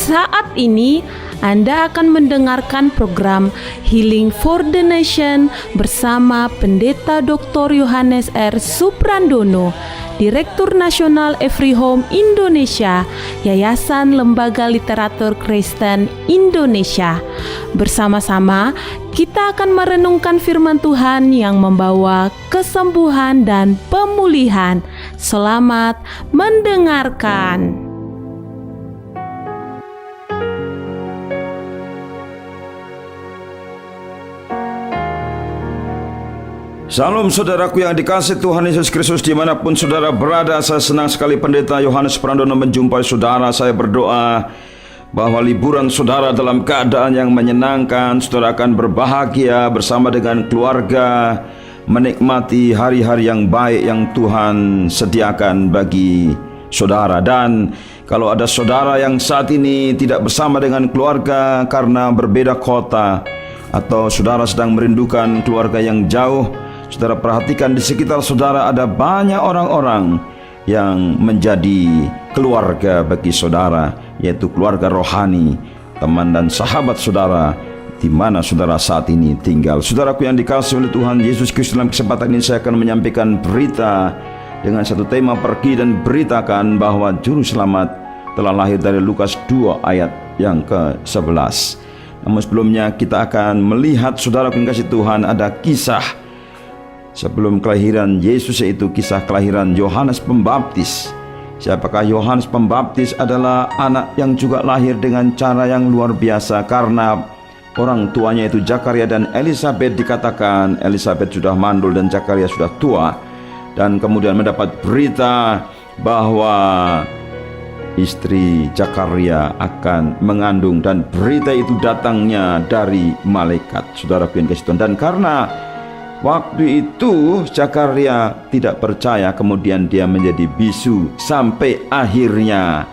Saat ini Anda akan mendengarkan program Healing for the Nation bersama Pendeta Dr. Yohanes R. Suprandono, Direktur Nasional Every Home Indonesia, Yayasan Lembaga Literatur Kristen Indonesia. Bersama-sama kita akan merenungkan firman Tuhan yang membawa kesembuhan dan pemulihan. Selamat mendengarkan. Salam saudaraku yang dikasihi Tuhan Yesus Kristus, dimanapun saudara berada. Saya senang sekali Pendeta Yohanes Suprandono menjumpai saudara. Saya berdoa bahwa liburan saudara dalam keadaan yang menyenangkan. Saudara akan berbahagia bersama dengan keluarga, menikmati hari-hari yang baik yang Tuhan sediakan bagi saudara. Dan kalau ada saudara yang saat ini tidak bersama dengan keluarga karena berbeda kota, atau saudara sedang merindukan keluarga yang jauh, saudara perhatikan di sekitar saudara ada banyak orang-orang yang menjadi keluarga bagi saudara, yaitu keluarga rohani, teman dan sahabat saudara di mana saudara saat ini tinggal. Saudaraku yang dikasihi oleh Tuhan Yesus Kristus, dalam kesempatan ini saya akan menyampaikan berita dengan satu tema, pergi dan beritakan bahwa juru selamat telah lahir, dari Lukas 2 ayat yang ke-11. Namun sebelumnya kita akan melihat, saudara yang dikasihi Tuhan, ada kisah sebelum kelahiran Yesus, yaitu kisah kelahiran Yohanes Pembaptis. Siapakah Yohanes Pembaptis? Adalah anak yang juga lahir dengan cara yang luar biasa, karena orang tuanya itu Zakaria dan Elisabet. Dikatakan Elisabet sudah mandul dan Zakaria sudah tua, dan kemudian mendapat berita bahwa istri Zakaria akan mengandung, dan berita itu datangnya dari malaikat, saudara yang dikasihi Tuhan. Dan karena waktu itu Zakaria tidak percaya, kemudian dia menjadi bisu, sampai akhirnya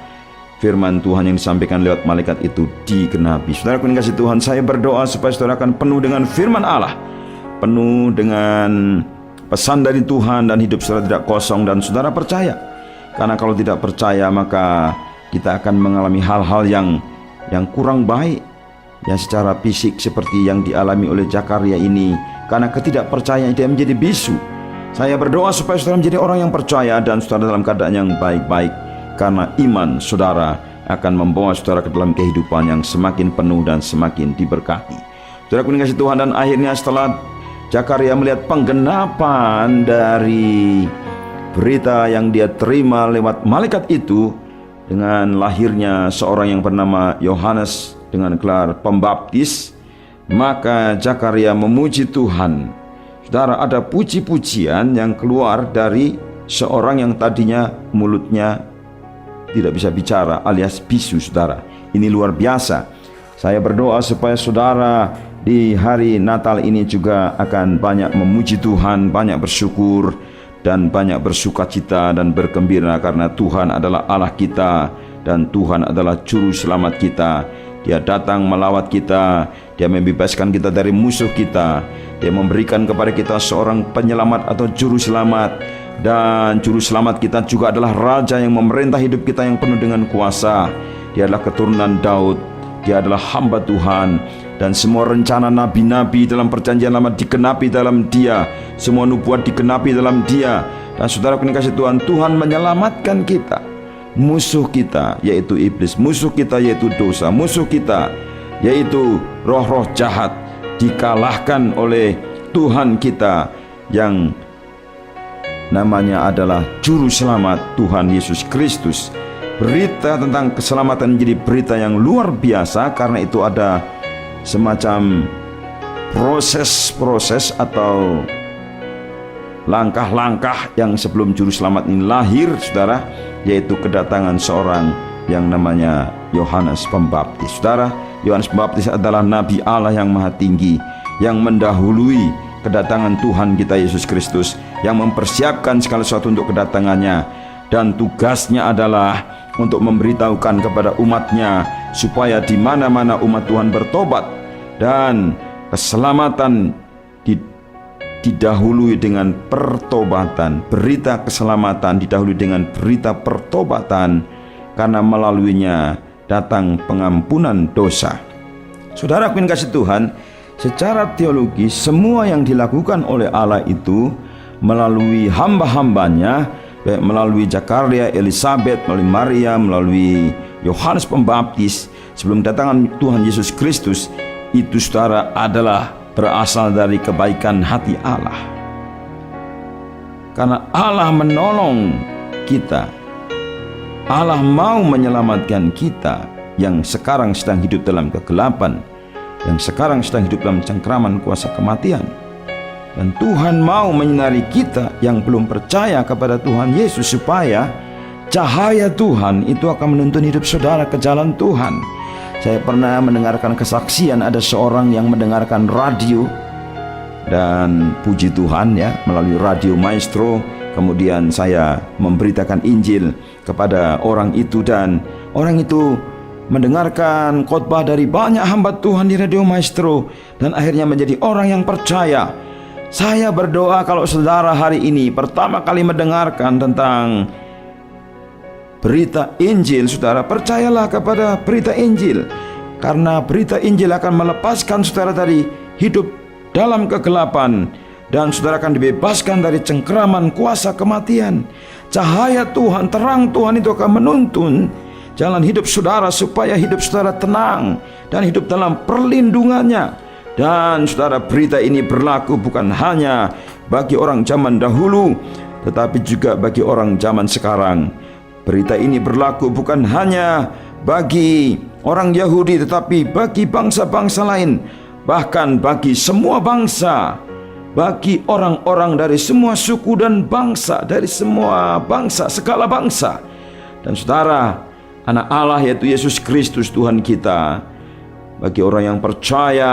firman Tuhan yang disampaikan lewat malaikat itu digenapi. Saudara yang dikasihi Tuhan, saya berdoa supaya saudara akan penuh dengan firman Allah, penuh dengan pesan dari Tuhan, dan hidup saudara tidak kosong, dan saudara percaya. Karena kalau tidak percaya, maka kita akan mengalami hal-hal yang kurang baik, yang secara fisik seperti yang dialami oleh Zakaria ini. Karena ketidakpercayaan dia menjadi bisu. Saya berdoa supaya saudara menjadi orang yang percaya, dan saudara dalam keadaan yang baik-baik, karena iman saudara akan membawa saudara ke dalam kehidupan yang semakin penuh dan semakin diberkati. Saudara yang dikasihi Tuhan, dan akhirnya setelah Zakaria melihat penggenapan dari berita yang dia terima lewat malaikat itu, dengan lahirnya seorang yang bernama Yohanes dengan gelar Pembaptis, maka Zakaria memuji Tuhan. Saudara, ada puji-pujian yang keluar dari seorang yang tadinya mulutnya tidak bisa bicara, alias bisu. Saudara, ini luar biasa. Saya berdoa supaya saudara di hari Natal ini juga akan banyak memuji Tuhan, banyak bersyukur, dan banyak bersukacita dan bergembira, karena Tuhan adalah Allah kita, dan Tuhan adalah juru selamat kita. Dia datang melawat kita, Dia membebaskan kita dari musuh kita, Dia memberikan kepada kita seorang penyelamat atau juru selamat. Dan juru selamat kita juga adalah Raja yang memerintah hidup kita yang penuh dengan kuasa. Dia adalah keturunan Daud, Dia adalah hamba Tuhan, dan semua rencana nabi-nabi dalam perjanjian lama digenapi dalam Dia. Semua nubuat digenapi dalam Dia. Dan saudara yang dikasihi Tuhan, Tuhan menyelamatkan kita. Musuh kita yaitu iblis, musuh kita yaitu dosa, musuh kita yaitu roh-roh jahat dikalahkan oleh Tuhan kita yang namanya adalah Juru Selamat, Tuhan Yesus Kristus. Berita tentang keselamatan menjadi berita yang luar biasa, karena itu ada semacam proses-proses atau langkah-langkah yang sebelum Juru Selamat ini lahir, saudara, yaitu kedatangan seorang yang namanya Yohanes Pembaptis. Saudara, Yohanes Pembaptis adalah Nabi Allah yang Maha Tinggi, yang mendahului kedatangan Tuhan kita Yesus Kristus, yang mempersiapkan segala sesuatu untuk kedatangannya, dan tugasnya adalah untuk memberitahukan kepada umatnya supaya di mana-mana umat Tuhan bertobat, dan keselamatan didahului dengan pertobatan. Berita keselamatan didahului dengan berita pertobatan, karena melaluinya datang pengampunan dosa. Saudara yang kasih Tuhan, secara teologi semua yang dilakukan oleh Allah itu melalui hamba-hambanya, baik melalui Zakaria, Elizabeth, melalui Maria, melalui Yohanes Pembaptis, sebelum kedatangan Tuhan Yesus Kristus, itu saudara adalah berasal dari kebaikan hati Allah. Karena Allah menolong kita, Allah mau menyelamatkan kita yang sekarang sedang hidup dalam kegelapan, yang sekarang sedang hidup dalam cengkraman kuasa kematian. Dan Tuhan mau menyinari kita yang belum percaya kepada Tuhan Yesus, supaya cahaya Tuhan itu akan menuntun hidup saudara ke jalan Tuhan. Saya pernah mendengarkan kesaksian ada seorang yang mendengarkan radio, dan puji Tuhan ya, melalui radio Maestro, kemudian saya memberitakan Injil kepada orang itu, dan orang itu mendengarkan khotbah dari banyak hamba Tuhan di radio Maestro, dan akhirnya menjadi orang yang percaya. Saya berdoa kalau saudara hari ini pertama kali mendengarkan tentang berita Injil, saudara percayalah kepada berita Injil, karena berita Injil akan melepaskan saudara dari hidup dalam kegelapan, dan saudara akan dibebaskan dari cengkraman kuasa kematian. Cahaya Tuhan, terang Tuhan itu akan menuntun jalan hidup saudara, supaya hidup saudara tenang dan hidup dalam perlindungannya. Dan saudara, berita ini berlaku bukan hanya bagi orang zaman dahulu, tetapi juga bagi orang zaman sekarang. Berita ini berlaku bukan hanya bagi orang Yahudi, tetapi bagi bangsa-bangsa lain, bahkan bagi semua bangsa, bagi orang-orang dari semua suku dan bangsa, dari semua bangsa, segala bangsa. Dan saudara, Anak Allah yaitu Yesus Kristus Tuhan kita, bagi orang yang percaya,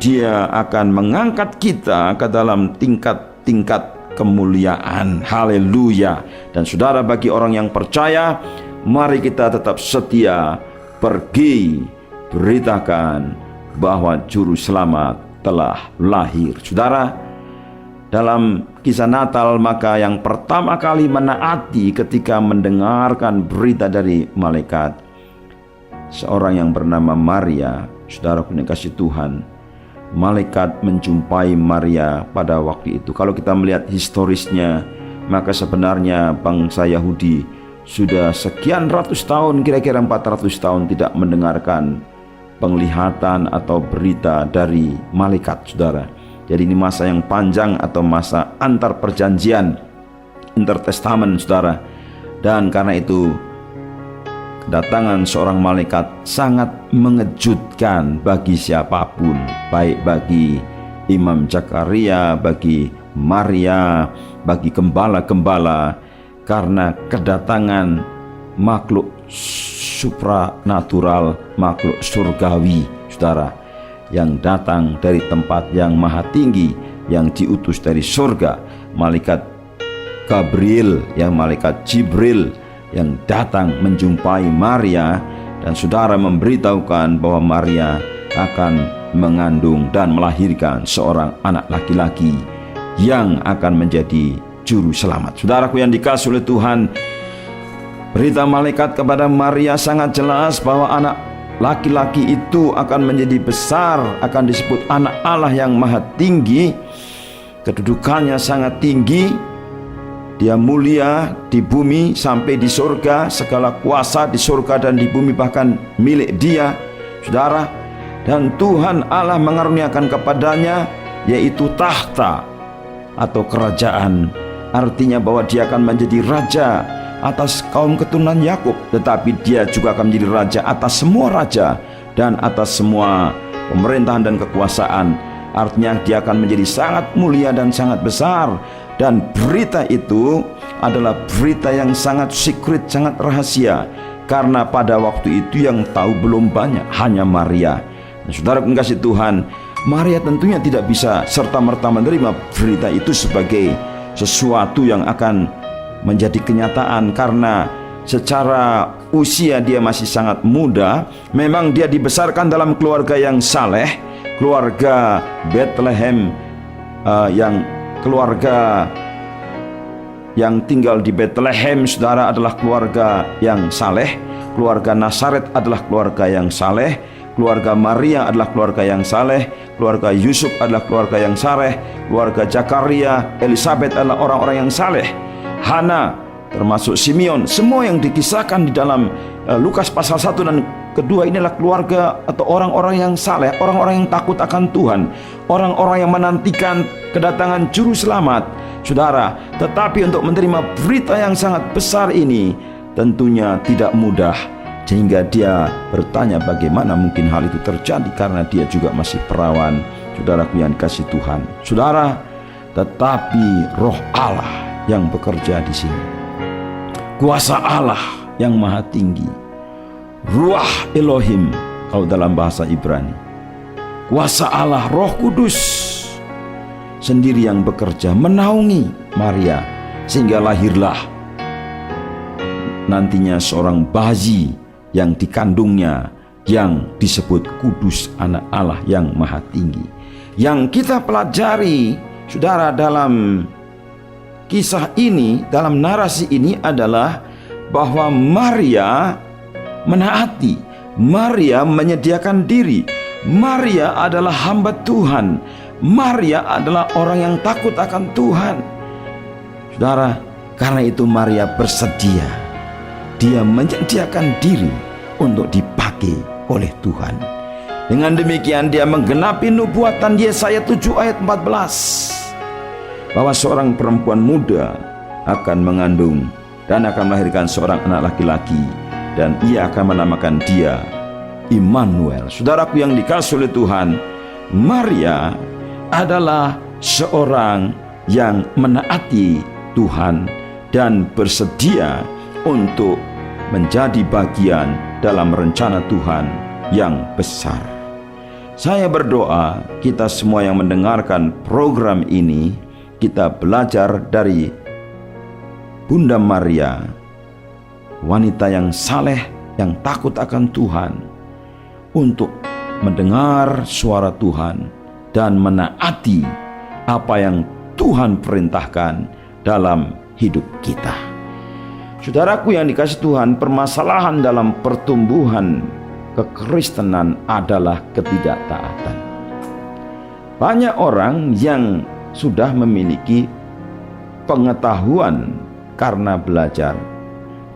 Dia akan mengangkat kita ke dalam tingkat-tingkat kemuliaan. Haleluya. Dan saudara, bagi orang yang percaya, mari kita tetap setia pergi beritakan bahwa juru selamat telah lahir. Saudara, dalam kisah Natal, maka yang pertama kali menaati ketika mendengarkan berita dari malaikat, seorang yang bernama Maria. Saudara yang kasih Tuhan, malaikat menjumpai Maria pada waktu itu. Kalau kita melihat historisnya, maka sebenarnya bangsa Yahudi sudah sekian ratus tahun, kira-kira 400 tahun tidak mendengarkan penglihatan atau berita dari malaikat, saudara. Jadi ini masa yang panjang atau masa antar perjanjian, intertestament, saudara. Dan karena itu kedatangan seorang malaikat sangat mengejutkan bagi siapapun, baik bagi Imam Zakaria, bagi Maria, bagi gembala-gembala, karena kedatangan makhluk supranatural, makhluk surgawi, saudara, yang datang dari tempat yang maha tinggi, yang diutus dari surga. Malaikat Gabriel, yang malaikat Jibril, yang datang menjumpai Maria, dan saudara memberitahukan bahwa Maria akan mengandung dan melahirkan seorang anak laki-laki yang akan menjadi juru selamat. Saudaraku yang dikasihi oleh Tuhan, berita malaikat kepada Maria sangat jelas bahwa anak laki-laki itu akan menjadi besar, akan disebut anak Allah yang maha tinggi. Kedudukannya sangat tinggi, dia mulia di bumi sampai di surga. Segala kuasa di surga dan di bumi bahkan milik dia, saudara. Dan Tuhan Allah mengaruniakan kepadanya yaitu tahta atau kerajaan. Artinya bahwa dia akan menjadi raja atas kaum keturunan Yakub, tetapi dia juga akan menjadi raja atas semua raja dan atas semua pemerintahan dan kekuasaan. Artinya dia akan menjadi sangat mulia dan sangat besar. Dan berita itu adalah berita yang sangat secret, sangat rahasia, karena pada waktu itu yang tahu belum banyak, hanya Maria. Nah, saudara kasih Tuhan, Maria tentunya tidak bisa serta-merta menerima berita itu sebagai sesuatu yang akan menjadi kenyataan, karena secara usia dia masih sangat muda. Memang dia dibesarkan dalam keluarga yang saleh, keluarga Bethlehem, keluarga yang tinggal di Bethlehem, saudara, adalah keluarga yang saleh. keluarga Nazaret adalah keluarga yang saleh, keluarga Maria adalah keluarga yang saleh, keluarga Yusuf adalah keluarga yang saleh, keluarga Zakaria, Elizabeth adalah orang-orang yang saleh, Hana termasuk Simeon, semua yang dikisahkan di dalam Lukas pasal 1 dan kedua inilah keluarga atau orang-orang yang saleh, orang-orang yang takut akan Tuhan, orang-orang yang menantikan kedatangan juru selamat. Saudara, tetapi untuk menerima berita yang sangat besar ini tentunya tidak mudah, sehingga dia bertanya bagaimana mungkin hal itu terjadi karena dia juga masih perawan. Saudaraku yang dikasihi Tuhan, saudara, tetapi Roh Allah yang bekerja di sini, kuasa Allah yang maha tinggi, Ruach Elohim kalau dalam bahasa Ibrani, kuasa Allah Roh Kudus sendiri yang bekerja menaungi Maria sehingga lahirlah nantinya seorang bayi yang dikandungnya yang disebut kudus, anak Allah yang maha tinggi. Yang kita pelajari, saudara, dalam kisah ini, dalam narasi ini adalah bahwa Maria menaati, Maria menyediakan diri, Maria adalah hamba Tuhan, Maria adalah orang yang takut akan Tuhan. Saudara, karena itu Maria bersedia, dia menyediakan diri untuk dipakai oleh Tuhan. Dengan demikian dia menggenapi nubuatan Yesaya 7 ayat 14 bahwa seorang perempuan muda akan mengandung dan akan melahirkan seorang anak laki-laki, dan ia akan menamakan dia Immanuel. Saudaraku yang dikasihi oleh Tuhan, Maria adalah seorang yang menaati Tuhan dan bersedia untuk menjadi bagian dalam rencana Tuhan yang besar. Saya berdoa kita semua yang mendengarkan program ini, kita belajar dari Bunda Maria, wanita yang saleh, yang takut akan Tuhan, untuk mendengar suara Tuhan dan menaati apa yang Tuhan perintahkan dalam hidup kita. Saudaraku yang dikasihi Tuhan, permasalahan dalam pertumbuhan kekristenan adalah ketidaktaatan. Banyak orang yang sudah memiliki pengetahuan karena belajar,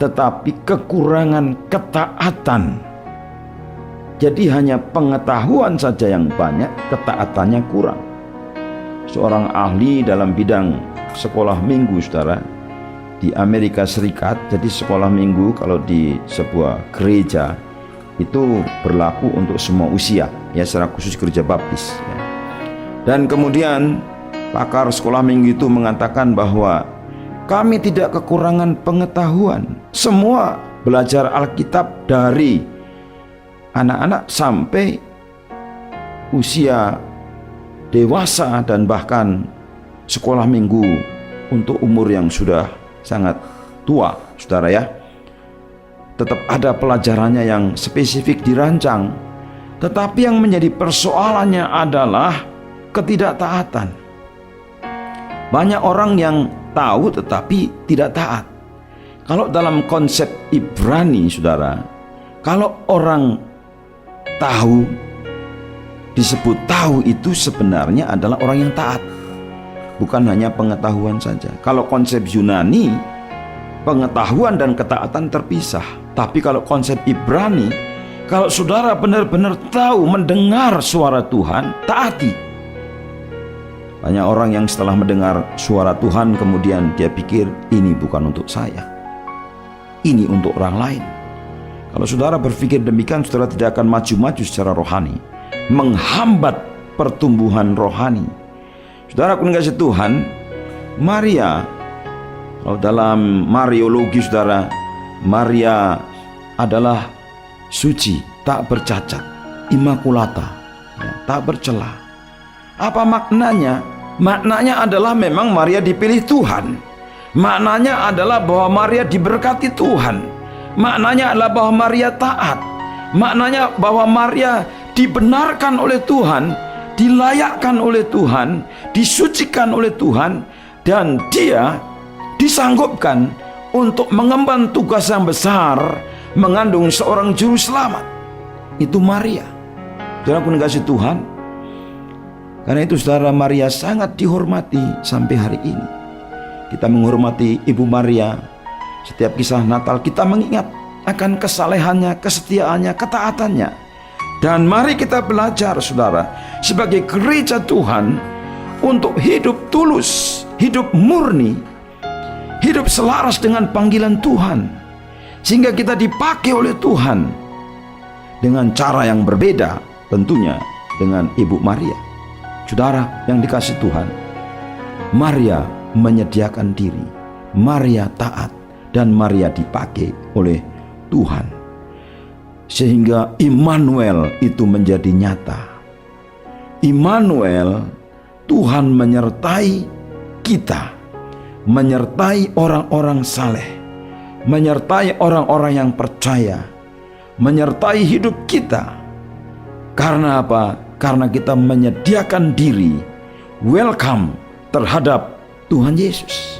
tetapi kekurangan ketaatan. Jadi hanya pengetahuan saja yang banyak, ketaatannya kurang. Seorang ahli dalam bidang sekolah minggu, saudara, di Amerika Serikat, jadi sekolah minggu kalau di sebuah gereja itu berlaku untuk semua usia, ya, secara khusus gereja baptis, ya. Dan kemudian pakar sekolah minggu itu mengatakan bahwa kami tidak kekurangan pengetahuan. Semua belajar Alkitab dari anak-anak sampai usia dewasa dan bahkan sekolah minggu untuk umur yang sudah sangat tua, saudara, ya. Tetap ada pelajarannya yang spesifik dirancang, tetapi yang menjadi persoalannya adalah ketidaktaatan. Banyak orang yang tahu tetapi tidak taat. Kalau dalam konsep Ibrani, saudara, kalau orang tahu, disebut tahu, itu sebenarnya adalah orang yang taat, bukan hanya pengetahuan saja. Kalau konsep Yunani, pengetahuan dan ketaatan terpisah. Tapi kalau konsep Ibrani, kalau saudara benar-benar tahu, mendengar suara Tuhan, taati. Banyak orang yang setelah mendengar suara Tuhan kemudian dia pikir ini bukan untuk saya, ini untuk orang lain. Kalau saudara berpikir demikian, saudara tidak akan maju-maju secara rohani, menghambat pertumbuhan rohani. Saudara kasih Tuhan, Maria, kalau dalam Mariologi, saudara, Maria adalah suci, tak bercacat, immaculata, ya, tak bercela. Apa maknanya? Maknanya adalah memang Maria dipilih Tuhan. Maknanya adalah bahwa Maria diberkati Tuhan. Maknanya adalah bahwa Maria taat. Maknanya bahwa Maria dibenarkan oleh Tuhan, dilayakkan oleh Tuhan, disucikan oleh Tuhan, dan dia disanggupkan untuk mengemban tugas yang besar, mengandung seorang juru selamat. Itu Maria. Saudara pun kasih Tuhan. Karena itu saudara, Maria sangat dihormati sampai hari ini. Kita menghormati Ibu Maria. Setiap kisah Natal kita mengingat akan kesalehannya, kesetiaannya, ketaatannya. Dan mari kita belajar saudara, sebagai gereja Tuhan, untuk hidup tulus, hidup murni, hidup selaras dengan panggilan Tuhan, sehingga kita dipakai oleh Tuhan dengan cara yang berbeda, tentunya dengan Ibu Maria. Saudara yang dikasih Tuhan, Maria menyediakan diri, Maria taat, dan Maria dipakai oleh Tuhan, sehingga Immanuel itu menjadi nyata. Immanuel, Tuhan menyertai kita, menyertai orang-orang saleh, menyertai orang-orang yang percaya, menyertai hidup kita. Karena apa? Karena kita menyediakan diri, welcome terhadap Tuhan Yesus.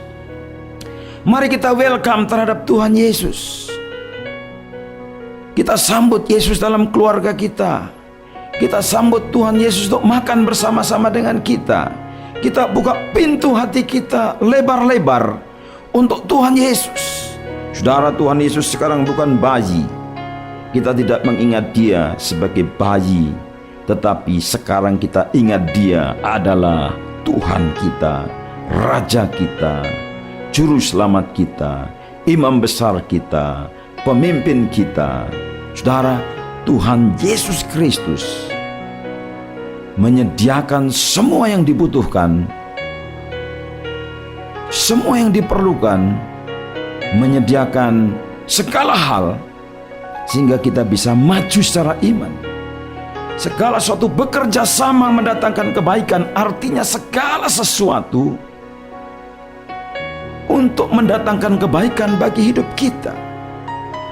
Mari kita welcome terhadap Tuhan Yesus. Kita sambut Yesus dalam keluarga kita. Kita sambut Tuhan Yesus untuk makan bersama-sama dengan kita. Kita buka pintu hati kita lebar-lebar untuk Tuhan Yesus. Saudara, Tuhan Yesus sekarang bukan bayi. Kita tidak mengingat Dia sebagai bayi, tetapi sekarang kita ingat Dia adalah Tuhan kita, Raja kita, Juru Selamat kita, Imam besar kita, pemimpin kita. Saudara, Tuhan Yesus Kristus menyediakan semua yang dibutuhkan, semua yang diperlukan, menyediakan segala hal sehingga kita bisa maju secara iman. Segala sesuatu bekerja sama mendatangkan kebaikan, artinya segala sesuatu untuk mendatangkan kebaikan bagi hidup kita.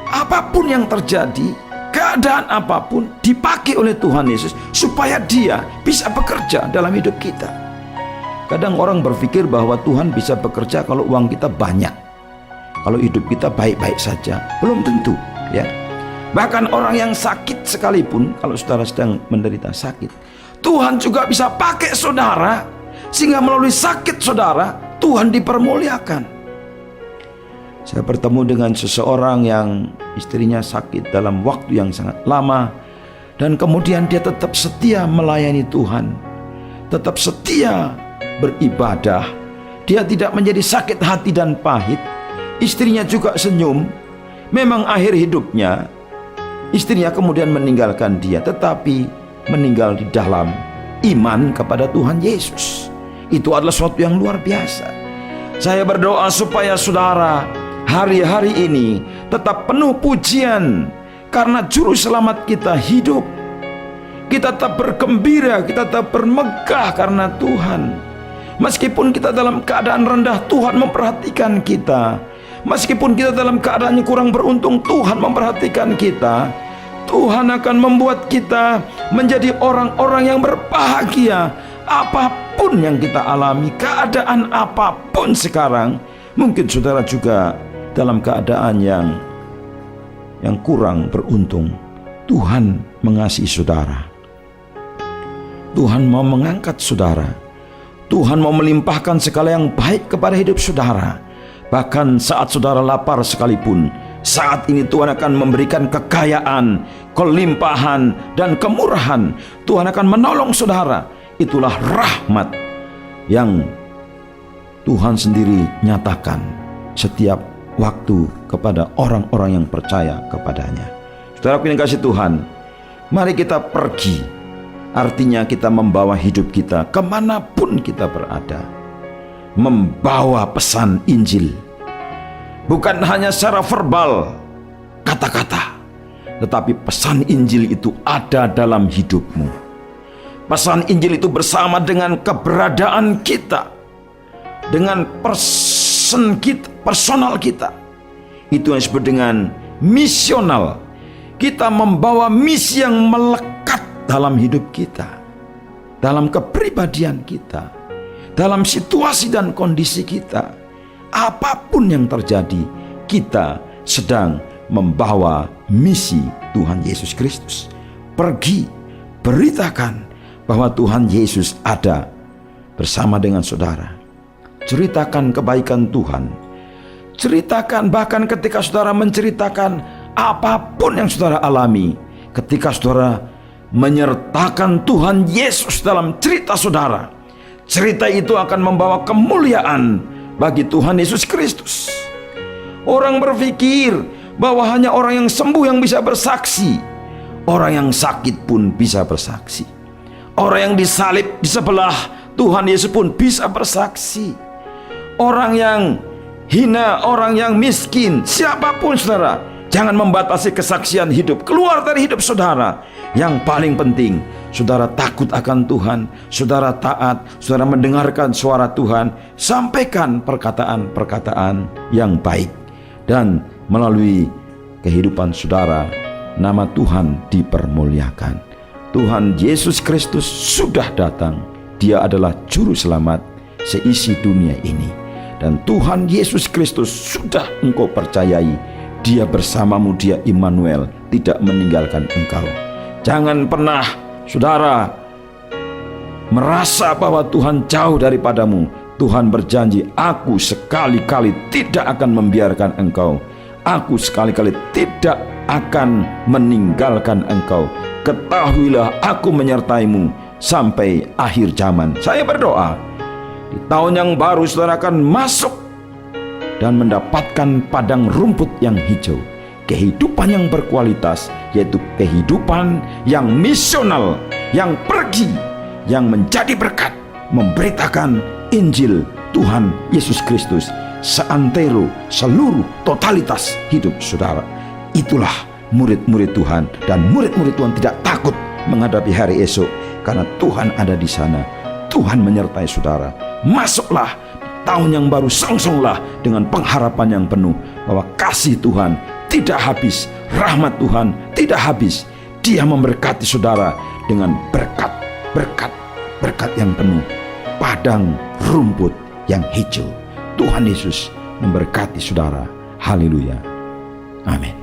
Apapun yang terjadi, keadaan apapun dipakai oleh Tuhan Yesus supaya Dia bisa bekerja dalam hidup kita. Kadang orang berpikir bahwa Tuhan bisa bekerja kalau uang kita banyak, kalau hidup kita baik-baik saja. Belum tentu, ya. Bahkan orang yang sakit sekalipun, kalau saudara sedang menderita sakit, Tuhan juga bisa pakai saudara, sehingga melalui sakit saudara Tuhan dipermuliakan. Saya bertemu dengan seseorang yang istrinya sakit dalam waktu yang sangat lama, dan kemudian dia tetap setia melayani Tuhan, tetap setia beribadah. Dia tidak menjadi sakit hati dan pahit. Istrinya juga senyum. Memang akhir hidupnya istrinya kemudian meninggalkan dia, tetapi meninggal di dalam iman kepada Tuhan Yesus. Itu adalah sesuatu yang luar biasa. Saya berdoa supaya saudara hari-hari ini tetap penuh pujian, karena Juru Selamat kita hidup. Kita tetap bergembira, kita tetap bermegah karena Tuhan. Meskipun kita dalam keadaan rendah, Tuhan memperhatikan kita. Meskipun kita dalam keadaan yang kurang beruntung, Tuhan memperhatikan kita. Tuhan akan membuat kita menjadi orang-orang yang berbahagia. Apapun yang kita alami, keadaan apapun sekarang. Mungkin saudara juga dalam keadaan yang kurang beruntung. Tuhan mengasihi saudara. Tuhan mau mengangkat saudara. Tuhan mau melimpahkan segala yang baik kepada hidup saudara. Bahkan saat saudara lapar sekalipun, saat ini Tuhan akan memberikan kekayaan, kelimpahan, dan kemurahan. Tuhan akan menolong saudara. Itulah rahmat yang Tuhan sendiri nyatakan setiap waktu kepada orang-orang yang percaya kepadanya. Saudara yang kasih Tuhan, mari kita pergi. Artinya kita membawa hidup kita kemanapun kita berada, membawa pesan Injil. Bukan hanya secara verbal, kata-kata, tetapi pesan Injil itu ada dalam hidupmu. Pesan Injil itu bersama dengan keberadaan kita, dengan personal kita. Itu yang disebut dengan misional. Kita membawa misi yang melekat dalam hidup kita, dalam kepribadian kita, dalam situasi dan kondisi kita. Apapun yang terjadi, kita sedang membawa misi Tuhan Yesus Kristus. Pergi, beritakan bahwa Tuhan Yesus ada bersama dengan saudara. Ceritakan kebaikan Tuhan. Ceritakan bahkan ketika saudara menceritakan apapun yang saudara alami, ketika saudara menyertakan Tuhan Yesus dalam cerita saudara, cerita itu akan membawa kemuliaan bagi Tuhan Yesus Kristus. Orang berpikir bahwa hanya orang yang sembuh yang bisa bersaksi. Orang yang sakit pun bisa bersaksi. Orang yang disalib di sebelah Tuhan Yesus pun bisa bersaksi. Orang yang hina, orang yang miskin, siapapun saudara, jangan membatasi kesaksian hidup. Keluar dari hidup saudara. Yang paling penting, saudara takut akan Tuhan, saudara taat, saudara mendengarkan suara Tuhan, sampaikan perkataan-perkataan yang baik. Dan melalui kehidupan saudara, nama Tuhan dipermuliakan. Tuhan Yesus Kristus sudah datang. Dia adalah juru selamat seisi dunia ini. Dan Tuhan Yesus Kristus sudah engkau percayai. Dia bersamamu, dia Immanuel, tidak meninggalkan engkau. Jangan pernah saudara merasa bahwa Tuhan jauh daripadamu. Tuhan berjanji, aku sekali-kali tidak akan membiarkan engkau. Aku sekali-kali tidak akan meninggalkan engkau. Ketahuilah aku menyertaimu sampai akhir zaman. Saya berdoa, di tahun yang baru saudara akan masuk dan mendapatkan padang rumput yang hijau. Kehidupan yang berkualitas, yaitu kehidupan yang misional, yang pergi, yang menjadi berkat, memberitakan Injil Tuhan Yesus Kristus seantero seluruh totalitas hidup saudara. Itulah murid-murid Tuhan, dan murid-murid Tuhan tidak takut menghadapi hari esok karena Tuhan ada di sana. Tuhan menyertai saudara. Masuklah tahun yang baru, songsonglah dengan pengharapan yang penuh bahwa kasih Tuhan tidak habis, rahmat Tuhan tidak habis. Dia memberkati saudara dengan berkat yang penuh, padang rumput yang hijau. Tuhan Yesus memberkati saudara. Haleluya. Amin.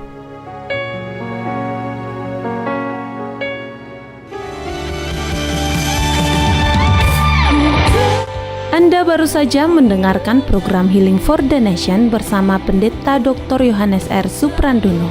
Anda baru saja mendengarkan program Healing for the Nation bersama Pendeta Dr. Yohanes R. Suprandono.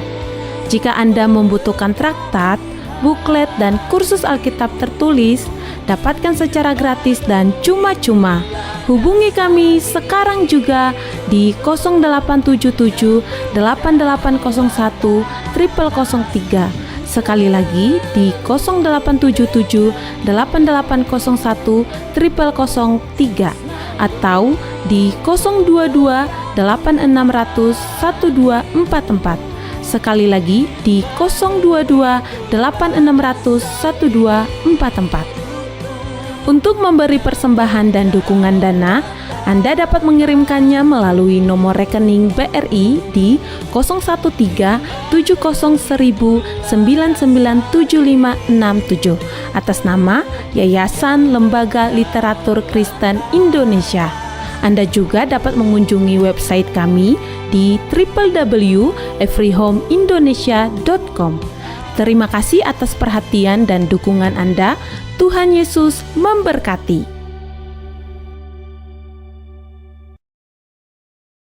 Jika Anda membutuhkan traktat, buklet, dan kursus Alkitab tertulis, dapatkan secara gratis dan cuma-cuma. Hubungi kami sekarang juga di 0877 8801 0003. Sekali lagi di 0877 8801 0003 atau di 022 8600 1244. Sekali lagi di 022 8600 1244. Untuk memberi persembahan dan dukungan dana, Anda dapat mengirimkannya melalui nomor rekening BRI di 013-7010997567 atas nama Yayasan Lembaga Literatur Kristen Indonesia. Anda juga dapat mengunjungi website kami di www.everyhomeindonesia.com. Terima kasih atas perhatian dan dukungan Anda. Tuhan Yesus memberkati.